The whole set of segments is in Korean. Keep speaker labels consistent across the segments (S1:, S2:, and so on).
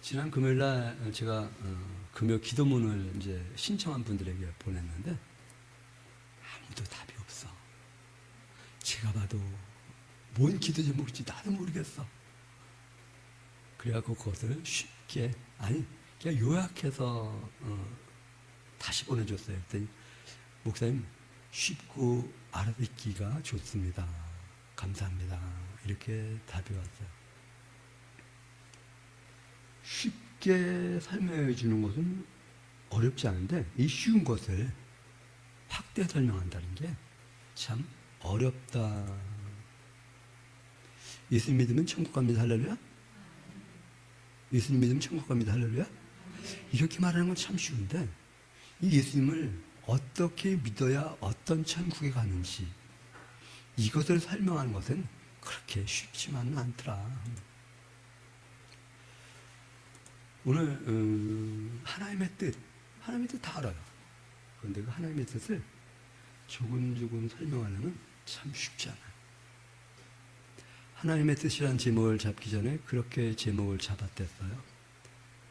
S1: 지난 금요일 날 제가 금요 기도문을 이제 신청한 분들에게 보냈는데 아무도 답이 없어. 제가 봐도 뭔 기도 제목인지 나도 모르겠어. 그래갖고 그것을 쉽게 그냥 요약해서 다시 보내줬어요. 그랬더니 목사님 쉽고 알아듣기가 좋습니다. 감사합니다. 이렇게 답이 왔어요. 쉽게 설명해 주는 것은 어렵지 않은데 이 쉬운 것을 확대 설명한다는 게 참 어렵다. 예수님 믿으면 천국 갑니다. 할렐루야. 예수님 믿으면 천국 갑니다. 할렐루야. 이렇게 말하는 건 참 쉬운데 이 예수님을 어떻게 믿어야 어떤 천국에 가는지 이것을 설명하는 것은 그렇게 쉽지만은 않더라. 오늘 하나님의 뜻 다 알아요. 그런데 그 하나님의 뜻을 조금 설명하려면 참 쉽지 않아요. 하나님의 뜻이란 제목을 잡기 전에 그렇게 제목을 잡았댔어요.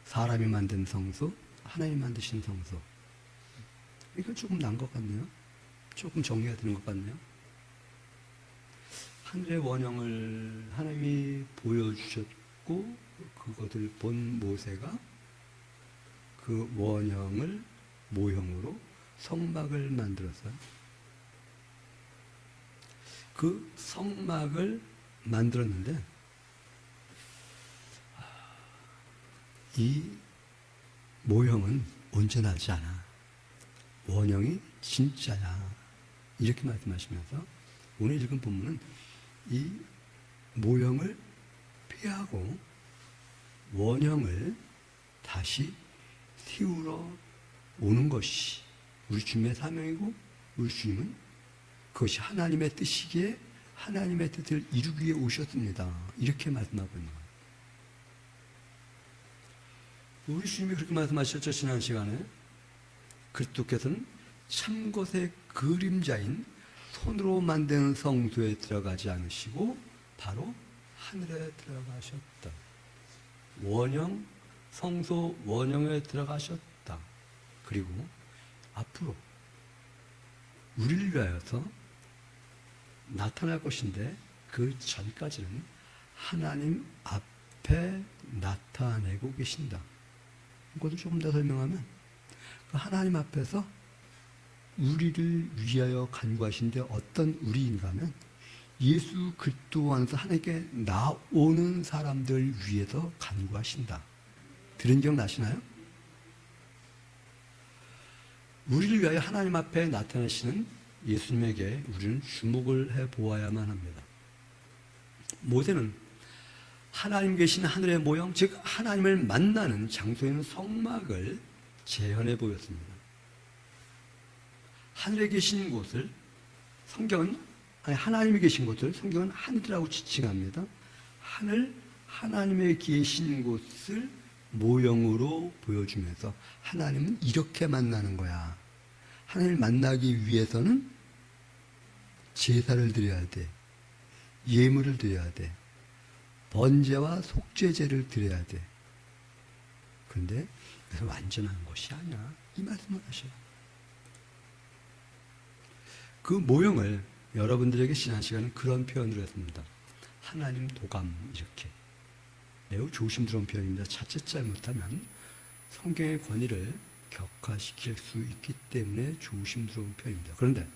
S1: 사람이 만든 성소, 하나님 만드신 성소. 이건 조금 난 것 같네요. 조금 정리가 되는 것 같네요. 하늘의 원형을 하나님이 보여주셨고 그것을 본 모세가 그 원형을 모형으로 성막을 만들었어요. 그 성막을 만들었는데 이 모형은 온전하지 않아. 원형이 진짜야. 이렇게 말씀하시면서 오늘 읽은 본문은 이 모형을 폐하고 원형을 다시 세우러 오는 것이 우리 주님의 사명이고 우리 주님은 그것이 하나님의 뜻이기에 하나님의 뜻을 이루기 위해 오셨습니다. 이렇게 말씀하고 있는 거예요. 우리 주님이 그렇게 말씀하셨죠. 지난 시간에 그리스도께서는 참것의 그림자인 손으로 만든 성소에 들어가지 않으시고 바로 하늘에 들어가셨다. 원형, 성소 원형에 들어가셨다. 그리고 앞으로 우리를 위하여서 나타날 것인데 그 전까지는 하나님 앞에 나타내고 계신다. 이것을 조금 더 설명하면 그 하나님 앞에서 우리를 위하여 간구하신데 어떤 우리인가 하면 예수 그리스도 안에서 하나님께 나오는 사람들 위해서 간구하신다. 들은 기억 나시나요? 우리를 위하여 하나님 앞에 나타나시는 예수님에게 우리는 주목을 해보아야만 합니다. 모세는 하나님 계신 하늘의 모형, 즉 하나님을 만나는 장소에 있는 성막을 재현해 보였습니다. 하늘에 계신 곳을 성경은 하나님이 계신 곳을 성경은 하늘이라고 지칭합니다. 하나님의 계신 곳을 모형으로 보여주면서 하나님은 이렇게 만나는 거야. 하나님을 만나기 위해서는 제사를 드려야 돼. 예물을 드려야 돼. 번제와 속죄제를 드려야 돼. 그런데 그래서 완전한 것이 아니야. 이 말씀을 하셔요. 그 모형을 여러분들에게 지난 시간에 그런 표현을 했습니다. 하나님 도감 이렇게. 매우 조심스러운 표현입니다. 자칫 잘못하면 성경의 권위를 격화시킬 수 있기 때문에 조심스러운 표현입니다. 그런데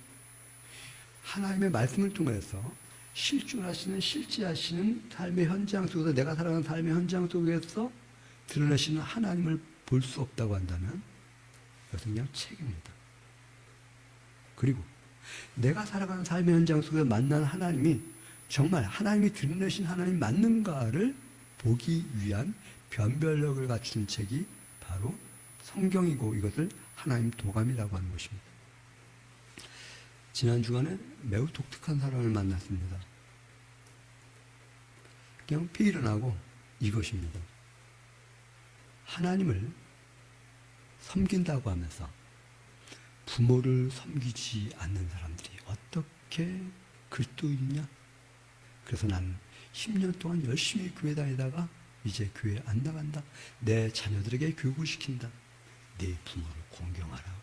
S1: 하나님의 말씀을 통해서 실존하시는 실제하시는 삶의 현장 속에서 내가 살아가는 삶의 현장 속에서 드러내시는 하나님을 볼 수 없다고 한다면 이것은 그냥 책입니다. 그리고 내가 살아가는 삶의 현장 속에서 만난 하나님이 정말 하나님이 드러내신 하나님 맞는가를 보기 위한 변별력을 갖춘 책이 바로 성경이고 이것을 하나님 도감이라고 하는 것입니다. 지난 주간에 매우 독특한 사람을 만났습니다. 그냥 피일어나고 이것입니다. 하나님을 섬긴다고 하면서 부모를 섬기지 않는 사람들이 어떻게 그리스도인이냐? 그래서 나는 10년 동안 열심히 교회 다니다가 이제 교회 안 나간다. 내 자녀들에게 교육을 시킨다. 내 부모를 공경하라고.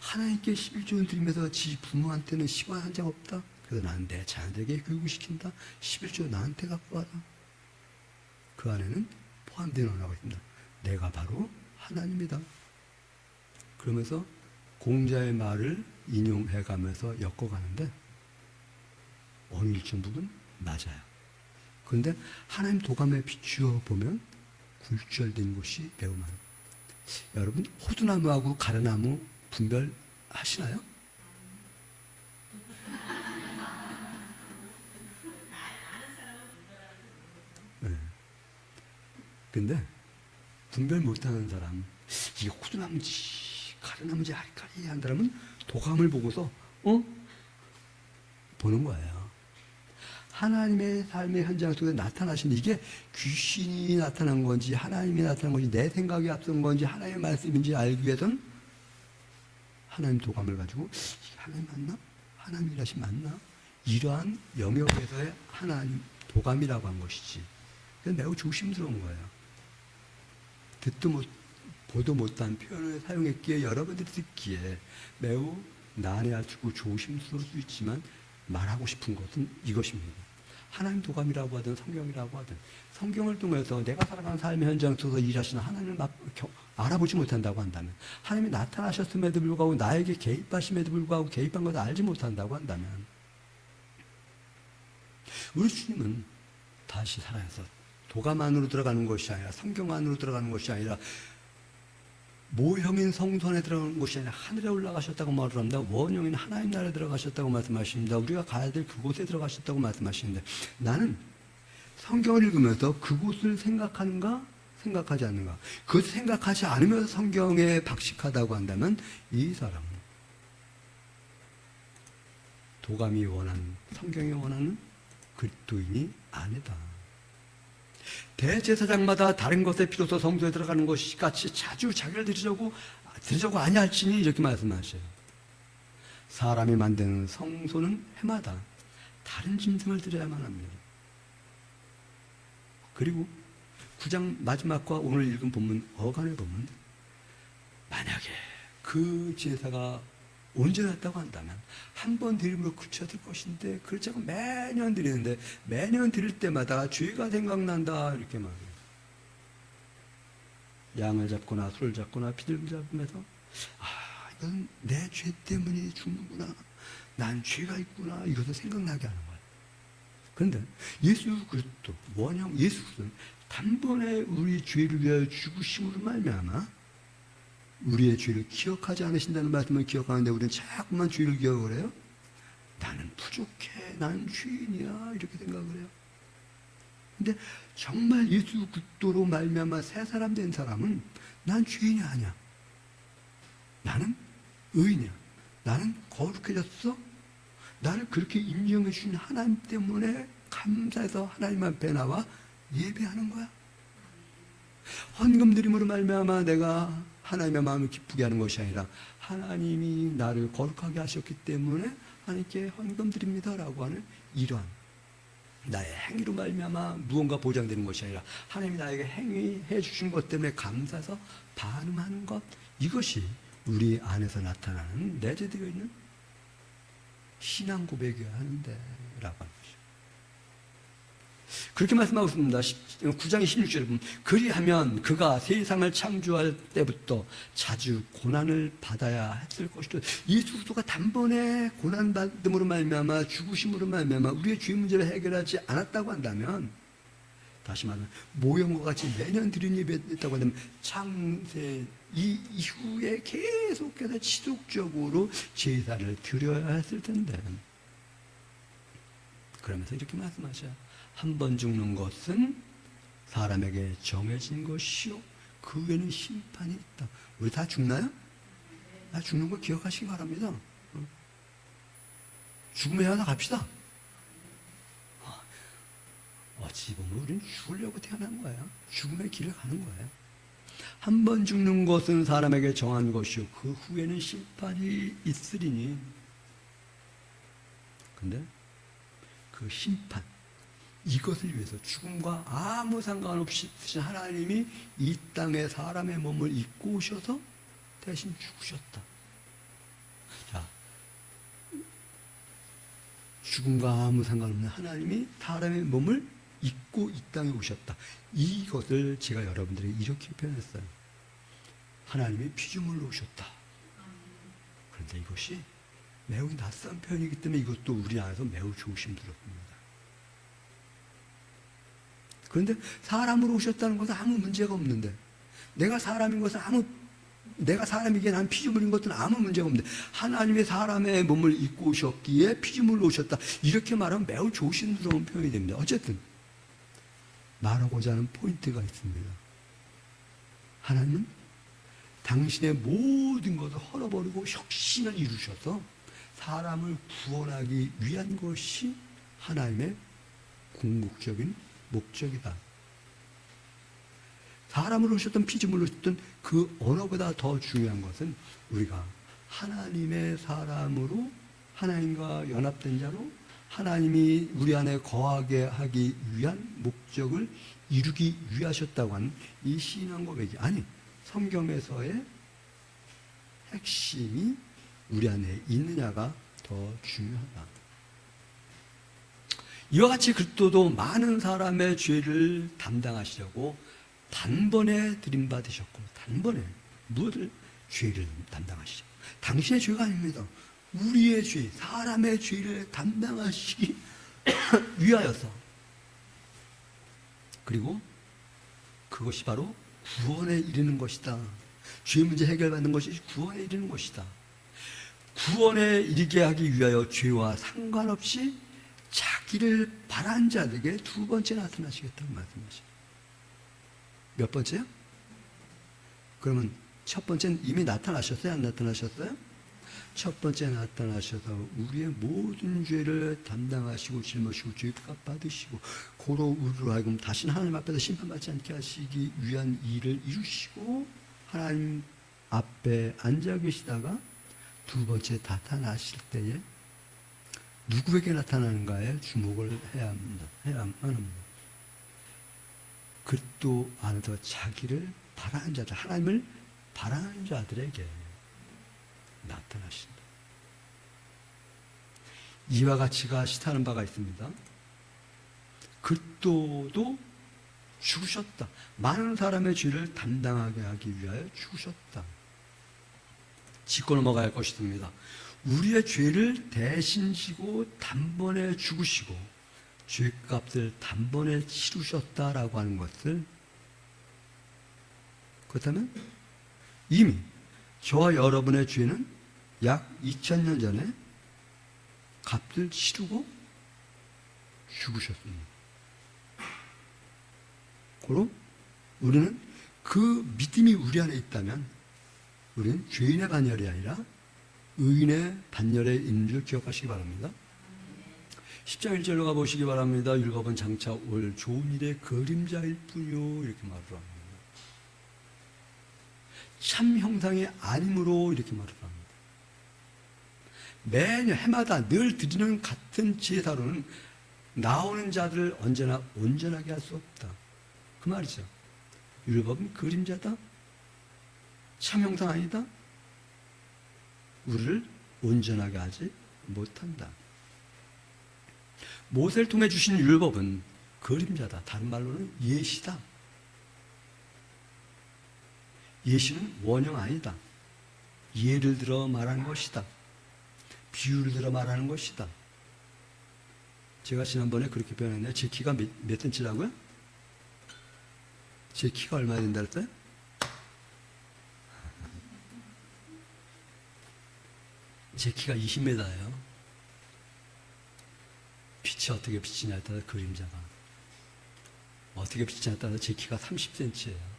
S1: 하나님께 11조를 드리면서 지 부모한테는 시간 한 장 없다. 그래서 나는 내 자녀들에게 교육을 시킨다. 11조 나한테 갖고 와라. 그 안에는 포함되어 나오고 있습니다. 내가 바로 하나님이다. 그러면서 공자의 말을 인용해가면서 엮어가는데 어느 일정 부분 맞아요. 그런데 하나님 도감에 비추어 보면 굴절된 곳이 매우 많아요. 여러분 호두나무하고 가르나무 분별하시나요? 네. 근데 분별 못하는 사람, 이게 호두나무지 가르나무지 아리까리 한 사람은 도감을 보고서 보는 거예요. 하나님의 삶의 현장 속에 나타나신 이게 귀신이 나타난 건지 하나님이 나타난 건지 내 생각이 앞선 건지 하나님의 말씀인지 알기 위해서는 하나님 도감을 가지고 이게 하나님 맞나? 하나님 일하신 맞나? 이러한 영역에서의 하나님 도감이라고 한 것이지. 그래서 매우 조심스러운 거예요. 듣도 못 보도 못한 표현을 사용했기에 여러분들이 듣기에 매우 난해하고 조심스러울 수 있지만 말하고 싶은 것은 이것입니다. 하나님 도감이라고 하든 성경이라고 하든 성경을 통해서 내가 살아가는 삶의 현장 속에서 일하시는 하나님을 알아보지 못한다고 한다면, 하나님이 나타나셨음에도 불구하고 나에게 개입하심에도 불구하고 개입한 것을 알지 못한다고 한다면, 우리 주님은 다시 살아서 도감 안으로 들어가는 것이 아니라 성경 안으로 들어가는 것이 아니라 모형인 성전에 들어가는 것이 아니라 하늘에 올라가셨다고 말을 합니다. 원형인 하나님 나라에 들어가셨다고 말씀하십니다. 우리가 가야 될 그곳에 들어가셨다고 말씀하시는데, 나는 성경을 읽으면서 그곳을 생각하는가 생각하지 않는가, 그것을 생각하지 않으면서 성경에 박식하다고 한다면 이 사람은 도감이 원하는, 성경이 원하는 그리스도인이 아니다. 대제사장마다 다른 것에 비로소 성소에 들어가는 것이 같이 자주 자기를 드리려고 아니할지니 이렇게 말씀하셔요. 사람이 만드는 성소는 해마다 다른 짐승을 드려야만 합니다. 그리고 9장 마지막과 오늘 읽은 본문 어간에 보면, 만약에 그 제사가 온전했다고 한다면 한 번 드림으로 그쳐질 것인데, 그렇지 않고 매년 드리는데 매년 드릴 때마다 죄가 생각난다 이렇게 말해요. 양을 잡거나 소를 잡거나 피를 잡으면서 이건 내 죄 때문에 죽는구나, 난 죄가 있구나, 이것을 생각나게 하는 거예요. 그런데 예수 그리스도 원형 예수 그리스도는 단번에 우리 죄를 위하여 죽으심으로 말미암아 우리의 죄를 기억하지 않으신다는 말씀을 기억하는데, 우리는 자꾸만 죄를 기억을 해요. 나는 부족해, 나는 죄인이야, 이렇게 생각을 해요. 근데 정말 예수 그리스도로 말미암아 새 사람 된 사람은 난 죄인이 아니야, 나는 의인이야, 나는 거룩해졌어, 나를 그렇게 인정해 주신 하나님 때문에 감사해서 하나님 앞에 나와 예배하는 거야. 헌금 드림으로 말미암아 내가 하나님의 마음을 기쁘게 하는 것이 아니라 하나님이 나를 거룩하게 하셨기 때문에 하나님께 헌금 드립니다라고 하는 이러한 나의 행위로 말미암아 무언가 보장되는 것이 아니라 하나님이 나에게 행위해 주신 것 때문에 감사해서 반응하는 것, 이것이 우리 안에서 나타나는 내재되어 있는 신앙 고백이어야 하는데 라고 하는 것이죠. 그렇게 말씀하고 있습니다. 9장 16절에 보면, 그리하면 그가 세상을 창조할 때부터 자주 고난을 받아야 했을 것이다. 예수 그리스도가 단번에 고난받음으로 말미암아 죽으심으로 말미암아 우리의 죄 문제를 해결하지 않았다고 한다면, 다시 말하면 모형과 같이 매년 드린 예배했다고 한다면 창세 이후에 계속해서 지속적으로 제사를 드려야 했을 텐데, 그러면서 이렇게 말씀하셔요. 한 번 죽는 것은 사람에게 정해진 것이요, 그 후에는 심판이 있다. 우리 다 죽나요? 다 죽는 거 기억하시기 바랍니다. 죽음에 하나 갑시다. 어찌 보면 우리는 죽으려고 태어난 거예요. 죽음의 길을 가는 거예요. 한 번 죽는 것은 사람에게 정한 것이요, 그 후에는 심판이 있으리니. 근데 그 심판, 이것을 위해서 죽음과 아무 상관없이 하나님이 이 땅에 사람의 몸을 입고 오셔서 대신 죽으셨다. 자, 죽음과 아무 상관없는 하나님이 사람의 몸을 입고 이 땅에 오셨다. 이것을 제가 여러분들에게 이렇게 표현했어요. 하나님이 피조물로 오셨다. 그런데 이것이 매우 낯선 표현이기 때문에 이것도 우리 안에서 매우 조심스럽습니다. 그런데 사람으로 오셨다는 것은 아무 문제가 없는데, 내가 사람인 것은 내가 사람이기에 난 피조물인 것은 아무 문제가 없는데, 하나님의 사람의 몸을 입고 오셨기에 피조물로 오셨다. 이렇게 말하면 매우 조심스러운 표현이 됩니다. 어쨌든 말하고자 하는 포인트가 있습니다. 하나님은 당신의 모든 것을 헐어버리고 혁신을 이루셔서 사람을 구원하기 위한 것이 하나님의 궁극적인 목적이다. 사람으로 오셨던 피조물로 오셨던 그 언어보다 더 중요한 것은 우리가 하나님의 사람으로 하나님과 연합된 자로 하나님이 우리 안에 거하게 하기 위한 목적을 이루기 위하셨다고 하는 이 신앙 고백이, 아니 성경에서의 핵심이 우리 안에 있느냐가 더 중요하다. 이와 같이 그리스도도 많은 사람의 죄를 담당하시려고 단번에 들임받으셨고, 단번에 무엇을 죄를 담당하시죠? 당신의 죄가 아닙니다. 우리의 죄, 사람의 죄를 담당하시기 위하여서. 그리고 그것이 바로 구원에 이르는 것이다. 죄 문제 해결받는 것이 구원에 이르는 것이다. 구원에 이르게 하기 위하여 죄와 상관없이 자기를 바란 자들에게 두 번째 나타나시겠다고 말씀하시죠. 몇 번째요? 그러면 첫 번째는 이미 나타나셨어요? 안 나타나셨어요? 첫 번째 나타나셔서 우리의 모든 죄를 담당하시고 짊어지고 죄값 받으시고 고로 우리로 하여금 다시는 하나님 앞에서 심판받지 않게 하시기 위한 일을 이루시고 하나님 앞에 앉아 계시다가 두 번째 나타나실 때에 누구에게 나타나는가에 주목을 해야 합니다. 그리스도 안에서 자기를 바라는 자들, 하나님을 바라는 자들에게 나타나신다. 이와 같이가 시사하는 바가 있습니다. 그리스도도 죽으셨다. 많은 사람의 죄를 담당하게 하기 위하여 죽으셨다. 짚고 넘어갈 것입니다. 우리의 죄를 대신 지고 단번에 죽으시고 죄값을 단번에 치르셨다라고 하는 것을, 그렇다면 이미 저와 여러분의 죄는 약 2000년 전에 값을 치르고 죽으셨습니다. 그럼 우리는 그 믿음이 우리 안에 있다면 우리는 죄인의 반열이 아니라 의인의 반열에 있는 줄 기억하시기 바랍니다. 10장 1절로 가보시기 바랍니다. 율법은 장차 올 좋은 일의 그림자일 뿐이요, 이렇게 말을 합니다. 참 형상이 아니므로 이렇게 말을 합니다. 매년 해마다 늘 드리는 같은 제사로는 나오는 자들을 언제나 온전하게 할 수 없다. 그 말이죠. 율법은 그림자다. 참 형상 아니다. 우리를 온전하게 하지 못한다. 모세를 통해 주신 율법은 그림자다. 다른 말로는 예시다. 예시는 원형 아니다. 예를 들어 말하는 것이다. 비유를 들어 말하는 것이다. 제가 지난번에 그렇게 표현했네요. 제 키가 몇 센치라고요? 제 키가 얼마나 된다 그랬어요? 제 키가 20m예요. 빛이 어떻게 비치냐에 따라 그림자가 어떻게 비치냐에 따라 제 키가 30cm예요.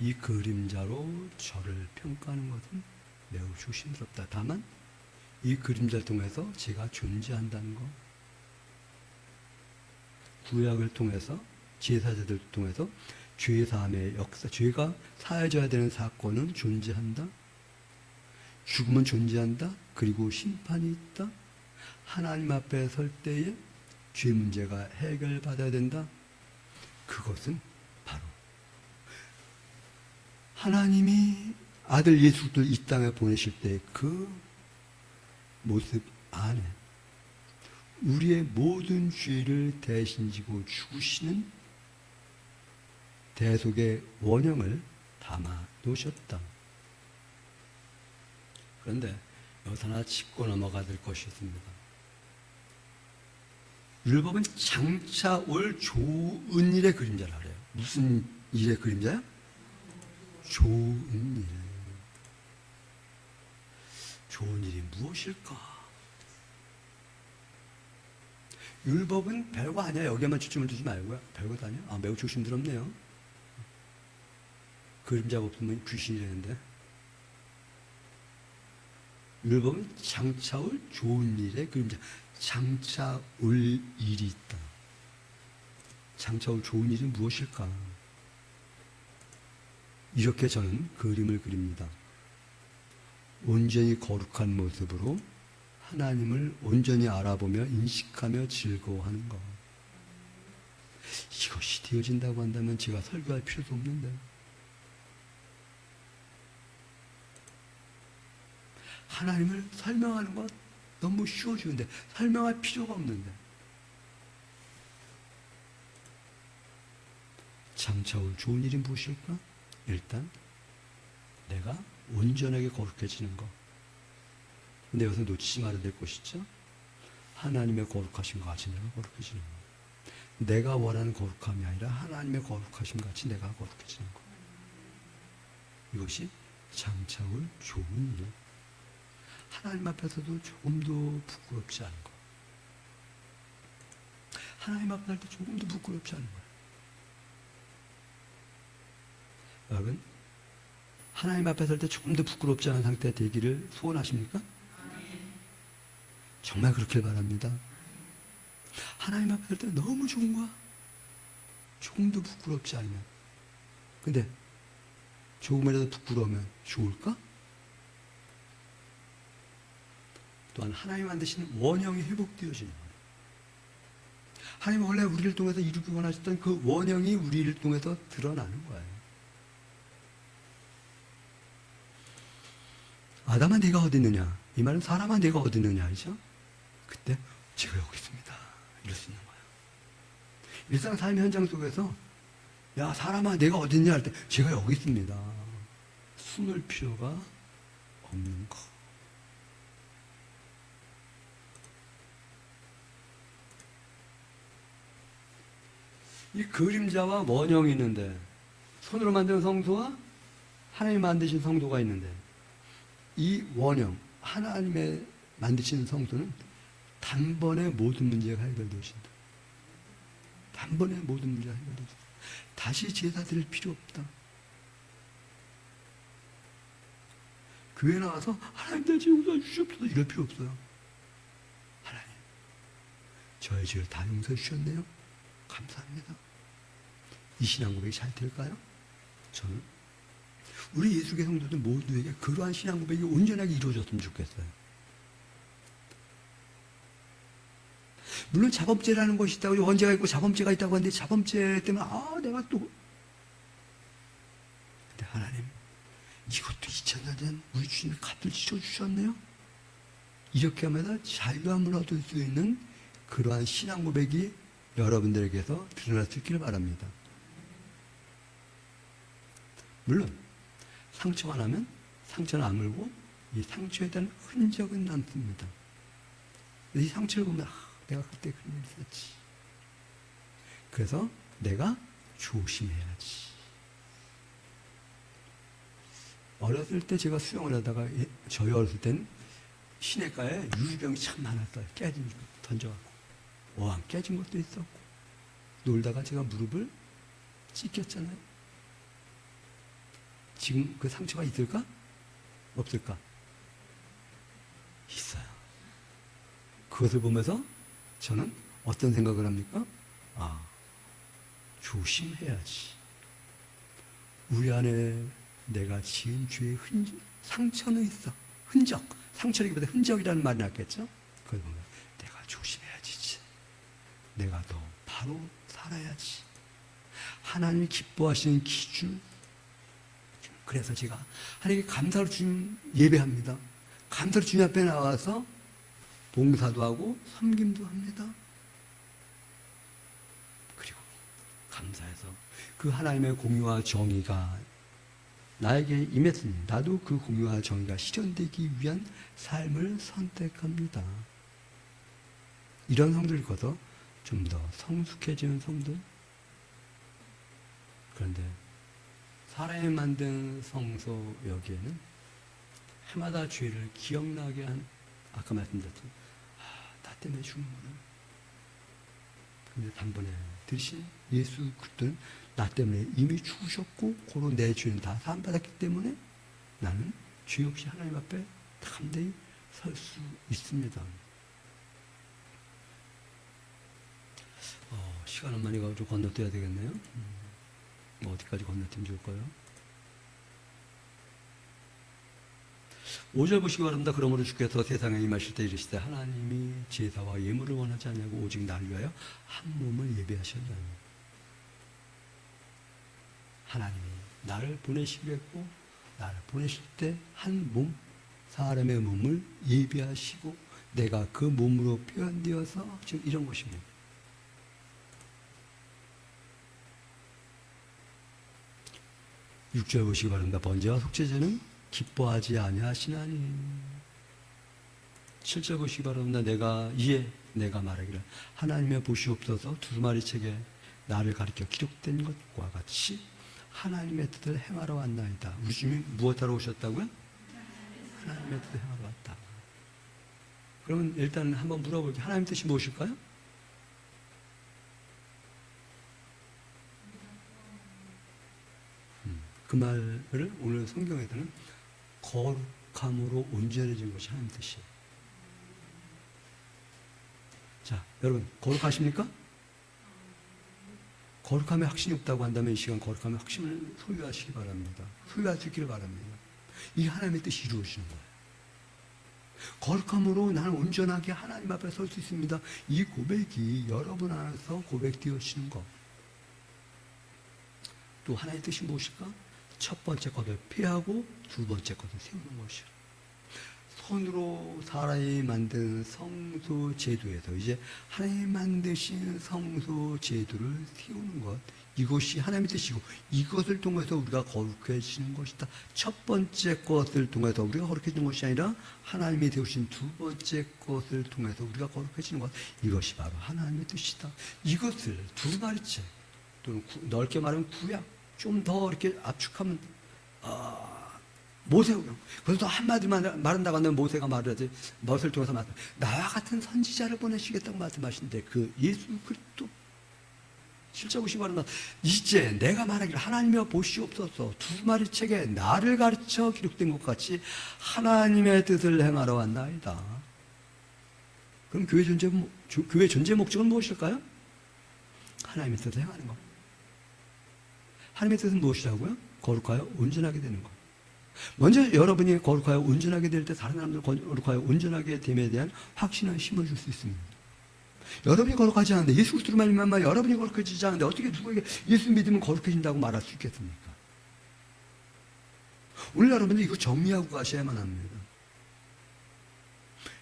S1: 이 그림자로 저를 평가하는 것은 매우 조심스럽다. 다만 이 그림자를 통해서 제가 존재한다는 것, 구약을 통해서 제사자들을 통해서 죄사함의 역사, 죄가 사해져야 되는 사건은 존재한다. 죽음은 존재한다. 그리고 심판이 있다. 하나님 앞에 설 때에 죄 문제가 해결받아야 된다. 그것은 바로 하나님이 아들 예수 그리스도를 이 땅에 보내실 때 그 모습 안에 우리의 모든 죄를 대신 지고 죽으시는 대속의 원형을 담아 놓으셨다. 그런데 여기서 하나 짚고 넘어가야 될 것이 있습니다. 율법은 장차 올 좋은 일의 그림자라 그래요. 무슨 일의 그림자야? 좋은 일. 좋은 일이 무엇일까? 율법은 별거 아니야. 여기에만 초점을 두지 말고요. 별거도 아니야. 아, 매우 조심스럽네요. 그림자가 없으면 귀신이라는데. 율법은 장차 올 좋은 일의 그림자. 장차 올 일이 있다. 장차 올 좋은 일은 무엇일까? 이렇게 저는 그림을 그립니다. 온전히 거룩한 모습으로 하나님을 온전히 알아보며 인식하며 즐거워하는 것. 이것이 되어진다고 한다면 제가 설교할 필요도 없는데. 하나님을 설명하는 것 너무 쉬워지는데 설명할 필요가 없는데. 장차 올 좋은 일이 무엇일까? 일단 내가 온전하게 거룩해지는 것. 근데 여기서 놓치지 말아야 될 것이죠. 하나님의 거룩하신 것 같이 내가 거룩해지는 것. 내가 원하는 거룩함이 아니라 하나님의 거룩하심 같이 내가 거룩해지는 것. 이것이 장차 올 좋은 일. 하나님 앞에서도 조금도 부끄럽지 않은 것. 하나님 앞에 할 때 조금도 부끄럽지 않은 것. 여러분, 하나님 앞에 설 때 조금도 부끄럽지 않은 상태 되기를 소원하십니까? 정말 그렇길 바랍니다. 하나님 앞에 설 때 너무 좋은 거야. 조금도 부끄럽지 않으면. 근데 조금이라도 부끄러우면 좋을까? 또한 하나님 만드시는 원형이 회복되어지는 거예요. 하나님은 원래 우리를 통해서 이루기 원하셨던 그 원형이 우리를 통해서 드러나는 거예요. 아담아 네가 어디 있느냐? 이 말은 사람아 네가 어디 있느냐, 알죠? 그때 제가 여기 있습니다. 이럴 수 있는 거예요. 일상 삶의 현장 속에서 야 사람아 네가 어디 있냐 할 때 제가 여기 있습니다. 숨을 필요가 없는 거. 이 그림자와 원형이 있는데 손으로 만든 성소와 하나님 만드신 성소가 있는데 이 원형, 하나님의 만드신 성소는 단번에 모든 문제가 해결되어진다. 단번에 모든 문제가 해결되어진다. 다시 제사 드릴 필요 없다. 교회 나와서 하나님 내 죄 용서해 주시옵소서 이럴 필요 없어요. 하나님, 저의 죄를 다 용서해 주셨네요. 감사합니다. 이 신앙 고백이 잘 될까요? 저는 우리 예수계 성도들 모두에게 그러한 신앙 고백이 온전하게 이루어졌으면 좋겠어요. 물론 자범죄라는 것이 있다고, 원죄가 있고 자범죄가 있다고 하는데 자범죄 때문에 내가 또 근데 하나님 이것도 2000년 전 우리 주님이 값을 치러주셨네요. 이렇게 하면서 자유함을 얻을 수 있는 그러한 신앙 고백이 여러분들에게서 드러날 수 있기를 바랍니다. 물론 상처가 나면 상처는 아물고 이 상처에 대한 흔적은 남습니다. 이 상처를 보면 내가 그때 그런 일 있었지. 그래서 내가 조심해야지. 어렸을 때 제가 수영을 하다가 저희 어렸을 때는 시내가에 유리병이 참 많았어요. 깨진 거 던져갖고 어항 깨진 것도 있었고 놀다가 제가 무릎을 찢겼잖아요. 지금 그 상처가 있을까? 없을까? 있어요. 그것을 보면서 저는 어떤 생각을 합니까? 조심해야지. 우리 안에 내가 지은 죄의 흔적, 상처는 있어. 흔적. 상처라기보다 흔적이라는 말이 낫겠죠? 그걸 보면 내가 조심해야지. 내가 더 바로 살아야지. 하나님이 기뻐하시는 기준. 그래서 제가 하나님께 감사로 주님 예배합니다. 감사로 주님 앞에 나와서 봉사도 하고 섬김도 합니다. 그리고 감사해서 그 하나님의 공의와 정의가 나에게 임했으니 나도 그 공의와 정의가 실현되기 위한 삶을 선택합니다. 이런 성도를 거둬 좀 더 성숙해지는 성도. 그런데 사람이 만든 성소 여기에는 해마다 죄를 기억나게 한, 아까 말씀드렸던 나 때문에 죽는구나. 근데 단번에 들으신 예수 그리스도는 나 때문에 이미 죽으셨고 고로 내 죄는 다 사함받았기 때문에 나는 죄 없이 하나님 앞에 담대히 설 수 있습니다. 시간은 많이 가지고 건너뛰어야 되겠네요. 어디까지 건너뛰면 좋을까요? 5절 보시기 바랍니다. 그러므로 주께서 세상에 임하실 때 이르시되 하나님이 제사와 예물을 원하지 않냐고 오직 나를 위하여 한 몸을 예비하셨나니. 하나님이 나를 보내시기로 했고 나를 보내실 때 한 몸, 사람의 몸을 예비하시고 내가 그 몸으로 표현되어서 지금 이런 것입니다. 6절 보시기 바랍니다. 번제와 속죄제는 기뻐하지 아니하시나니. 7절 보시기 바랍니다. 내가 말하기를 하나님의 보시옵소서 두루마리 책에 나를 가리켜 기록된 것과 같이 하나님의 뜻을 행하러 왔나이다. 우리 주님이 무엇하러 오셨다고요? 하나님의 뜻을 행하러 왔다. 그러면 일단 한번 물어볼게요. 하나님의 뜻이 무엇일까요? 그 말을 오늘 성경에서는 거룩함으로 온전해진 것이 하나님 뜻이에요. 자, 여러분 거룩하십니까? 거룩함에 확신이 없다고 한다면 이 시간 거룩함의 확신을 소유하시기 바랍니다. 소유할 수 있기를 바랍니다. 이 하나님의 뜻이 이루어지는 거예요. 거룩함으로 나는 온전하게 하나님 앞에 설 수 있습니다. 이 고백이 여러분 안에서 고백되어지는 것. 또 하나님의 뜻이 무엇일까? 첫 번째 것을 피하고 두 번째 것을 세우는 것이요. 손으로 사람이 만든 성소 제도에서 이제 하나님이 만드신 성소 제도를 세우는 것, 이것이 하나님의 뜻이고 이것을 통해서 우리가 거룩해지는 것이다. 첫 번째 것을 통해서 우리가 거룩해지는 것이 아니라 하나님이 세우신 두 번째 것을 통해서 우리가 거룩해지는 것, 이것이 바로 하나님의 뜻이다. 이것을 두루마리책 또는 넓게 말하면 구약, 좀 더 이렇게 압축하면 모세오경. 그래서 한마디만 말한다고 하면 모세가 말하지, 무엇을 통해서 말한다. 나와 같은 선지자를 보내시겠다고 말씀하시는데 그 예수 그리스도. 실제 보시기 바랍니다. 이제 내가 말하기를 하나님이여 보시옵소서 두루마리 책에 나를 가르쳐 기록된 것 같이 하나님의 뜻을 행하러 왔나이다. 그럼 교회 존재 목적은 무엇일까요? 하나님의 뜻을 행하는 것. 하나님의 뜻은 무엇이라고요? 거룩하여 온전하게 되는 것. 먼저 여러분이 거룩하여 온전하게 될 때 다른 사람들 거룩하여 온전하게 됨에 대한 확신을 심어줄 수 있습니다. 여러분이 거룩하지 않은데 예수 그리스도로 말미암아 여러분이 거룩해지지 않은데 어떻게 누구에게 예수 믿으면 거룩해진다고 말할 수 있겠습니까? 오늘 여러분들 이거 정리하고 가셔야만 합니다.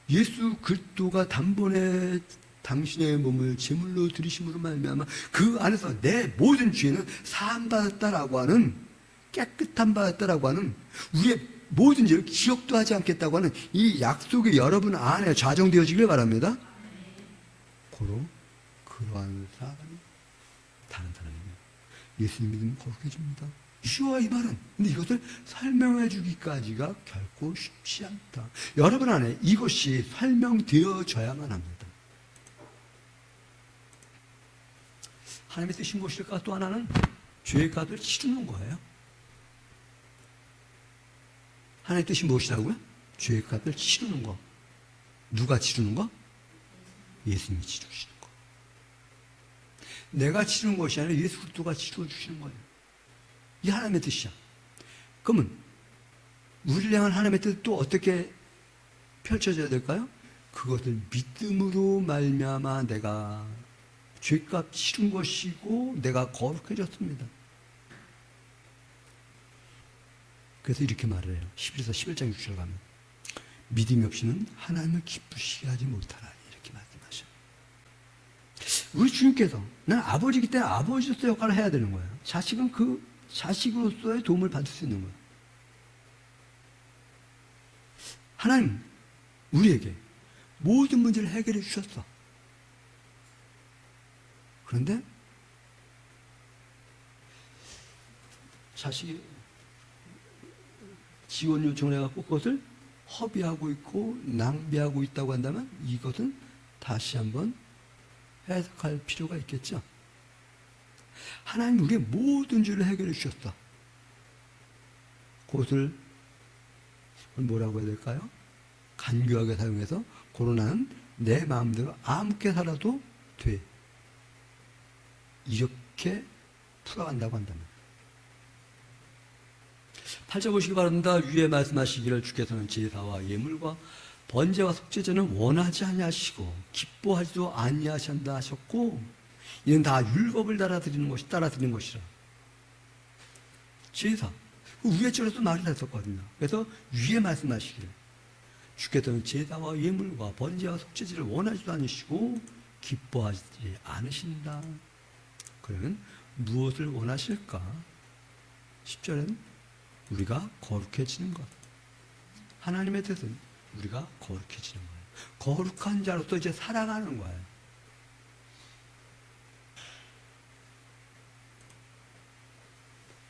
S1: 예수 그리스도가 단번에 당신의 몸을 제물로 드리심으로 말미암아 그 안에서 내 모든 죄는 사함받았다라고 하는, 깨끗함 받았다라고 하는, 우리의 모든 죄를 기억도 하지 않겠다고 하는 이 약속이 여러분 안에 좌정되어지길 바랍니다. 고로 그러한 사람이 다른 사람이면 예수님 믿으면 거룩해집니다. 쉬워 이 말은. 근데 이것을 설명해 주기까지가 결코 쉽지 않다. 여러분 안에 이것이 설명되어져야만 합니다. 하나님의 뜻이 무엇일까? 또 하나는 죄의 값을 치르는 거예요. 하나님의 뜻이 무엇이라고요? 죄의 값을 치르는 거. 누가 치르는 거? 예수님이 치르시는 거. 내가 치르는 것이 아니라 예수 그리스도가 치르어 주시는 거예요. 이 하나님의 뜻이야. 그러면 우리를 향한 하나님의 뜻은 또 어떻게 펼쳐져야 될까요? 그것을 믿음으로 말미암아 내가 죄값 치른 것이고 내가 거룩해졌습니다. 그래서 이렇게 말을 해요. 11에서 11장 6절 가면 믿음이 없이는 하나님을 기쁘시게 하지 못하라 이렇게 말씀하셔요. 우리 주님께서 나는 아버지이기 때문에 아버지로서 역할을 해야 되는 거예요. 자식은 그 자식으로서의 도움을 받을 수 있는 거예요. 하나님 우리에게 모든 문제를 해결해 주셨어. 그런데 자식이 지원 요청을 해갖고 그것을 허비하고 있고 낭비하고 있다고 한다면 이것은 다시 한번 해석할 필요가 있겠죠. 하나님 우리의 모든 죄를 해결해 주셨어. 그것을 뭐라고 해야 될까요? 간교하게 사용해서 고로나는 내 마음대로 아무렇게 살아도 돼. 이렇게 풀어간다고 한다면 8절 보시기 바랍니다. 위에 말씀하시기를 주께서는 제사와 예물과 번제와 속죄제는 원하지 아니하시고 기뻐하지도 아니하신다 하셨고 이는 다 율법을 따라드리는 것이라. 제사 위에 줄에서 말을 했었거든요. 그래서 위에 말씀하시기를 주께서는 제사와 예물과 번제와 속죄제를 원하지도 않으시고 기뻐하지 않으신다. 그러면 무엇을 원하실까? 10절에는 우리가 거룩해지는 것. 하나님의 뜻은 우리가 거룩해지는 거예요. 거룩한 자로서 이제 살아가는 거예요.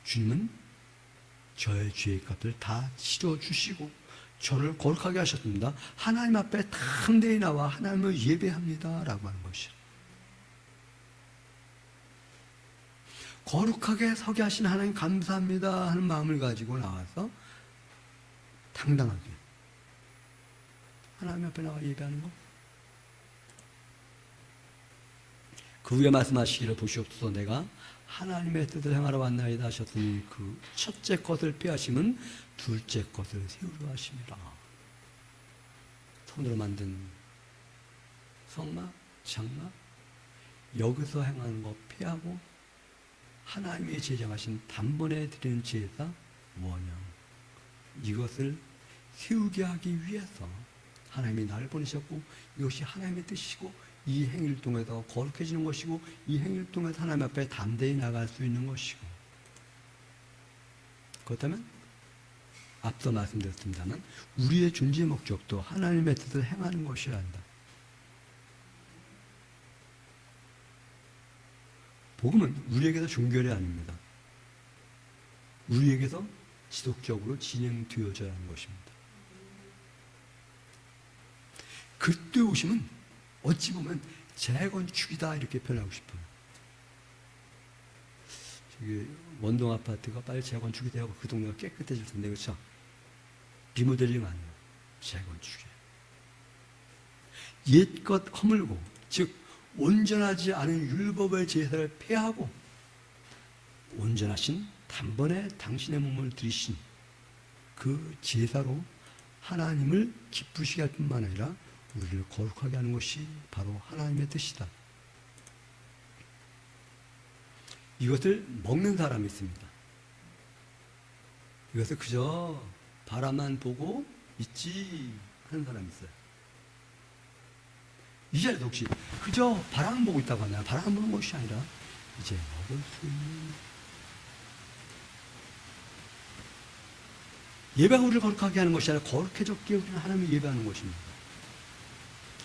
S1: 주님은 저의 죄의 값을 다 치러주시고 저를 거룩하게 하셨습니다. 하나님 앞에 담대히 나와 하나님을 예배합니다 라고 하는 것이에요. 거룩하게 서게 하신 하나님 감사합니다 하는 마음을 가지고 나와서 당당하게 하나님 앞에 나와 예배하는 것. 그 후에 말씀하시기를 보시옵소서 내가 하나님의 뜻을 행하러 왔나이다 하셨으니 그 첫째 것을 빼앗으면 둘째 것을 세우려 하심이라. 손으로 만든 성막, 장막 여기서 행하는 것 피하고 하나님이 제정하신 단번에 드리는 제사 원형 이것을 세우게 하기 위해서 하나님이 나를 보내셨고 이것이 하나님의 뜻이고 이 행위를 통해서 거룩해지는 것이고 이 행위를 통해서 하나님 앞에 담대히 나갈 수 있는 것이고 그렇다면 앞서 말씀드렸습니다만 우리의 존재 목적도 하나님의 뜻을 행하는 것이라 한다. 복음은 우리에게서 종결이 아닙니다. 우리에게서 지속적으로 진행되어져야 하는 것입니다. 그때 오시면 어찌 보면 재건축이다 이렇게 표현하고 싶어요. 저기 원동 아파트가 빨리 재건축이 되고 그 동네가 깨끗해질 텐데 그렇죠? 리모델링 아니에요. 재건축이에요. 옛것 허물고 즉 온전하지 않은 율법의 제사를 폐하고 온전하신 단번에 당신의 몸을 들이신 그 제사로 하나님을 기쁘시게 할 뿐만 아니라 우리를 거룩하게 하는 것이 바로 하나님의 뜻이다. 이것을 먹는 사람이 있습니다. 이것을 그저 바라만 보고 있지 하는 사람이 있어요. 이 자리도 혹시 그저 바라만 보고 있다고 하나요? 바라만 보는 것이 아니라 이제 먹을 수 있는 예배가 우리를 거룩하게 하는 것이 아니라 거룩해졌기에 우리는 하나님을 예배하는 것입니다.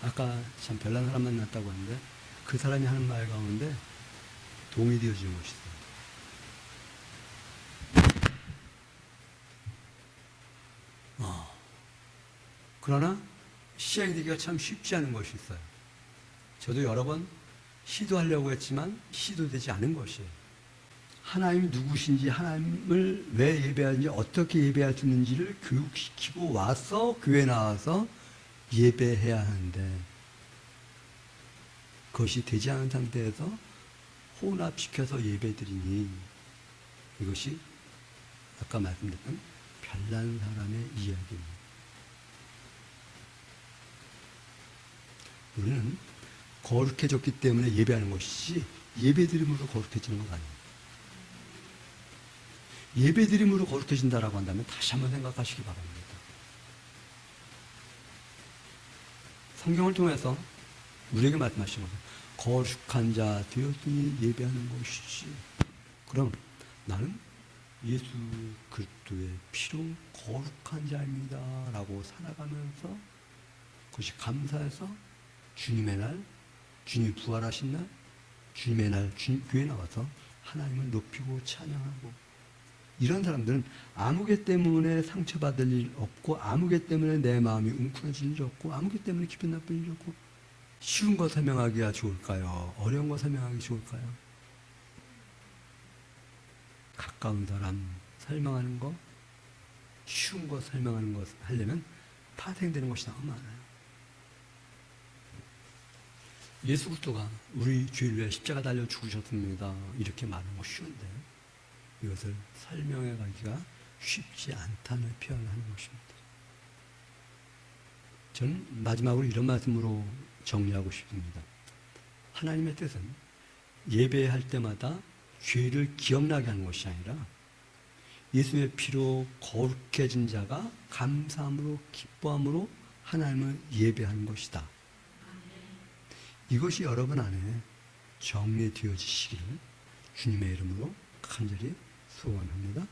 S1: 아까 참 별난 사람 만났다고 하는데 그 사람이 하는 말 가운데 동의되어지는 것이 있어요. 그러나 시행되기가 참 쉽지 않은 것이 있어요. 저도 여러 번 시도하려고 했지만 시도되지 않은 것이에요. 하나님이 누구신지 하나님을 왜 예배하는지 어떻게 예배할 수 있는지를 교육시키고 와서 교회 나와서 예배해야 하는데 그것이 되지 않은 상태에서 혼합시켜서 예배드리니 이것이 아까 말씀드렸던 별난 사람의 이야기입니다. 우리는 거룩해졌기 때문에 예배하는 것이지 예배드림으로 거룩해지는 건 아니에요. 예배드림으로 거룩해진다라고 한다면 다시 한번 생각하시기 바랍니다. 성경을 통해서 우리에게 말씀하시는 거예요. 거룩한 자 되었으니 예배하는 것이지. 그럼 나는 예수 그리스도의 피로 거룩한 자입니다 라고 살아가면서 그것이 감사해서 주님의 날, 주님이 부활하신 날, 주님의 날 교회에 나와서 하나님을 높이고 찬양하고, 이런 사람들은 아무개 때문에 상처받을 일 없고, 아무개 때문에 내 마음이 웅크러질 일 없고, 아무개 때문에 기분 나쁜 일 없고, 쉬운 거 설명하기가 좋을까요? 어려운 거 설명하기 좋을까요? 가까운 사람 설명하는 거, 쉬운 거 설명하는 거 하려면 파생되는 것이 너무 많아요. 예수 그리스도가 우리 죄를 위해 십자가 달려 죽으셨습니다 이렇게 말하는 거 쉬운데 이것을 설명해 가기가 쉽지 않다는 표현을 하는 것입니다. 저는 마지막으로 이런 말씀으로 정리하고 싶습니다. 하나님의 뜻은 예배할 때마다 죄를 기억나게 하는 것이 아니라 예수의 피로 거룩해진 자가 감사함으로 기뻐함으로 하나님을 예배하는 것이다. 이것이 여러분 안에 정리되어지시기를 주님의 이름으로 간절히 소원합니다.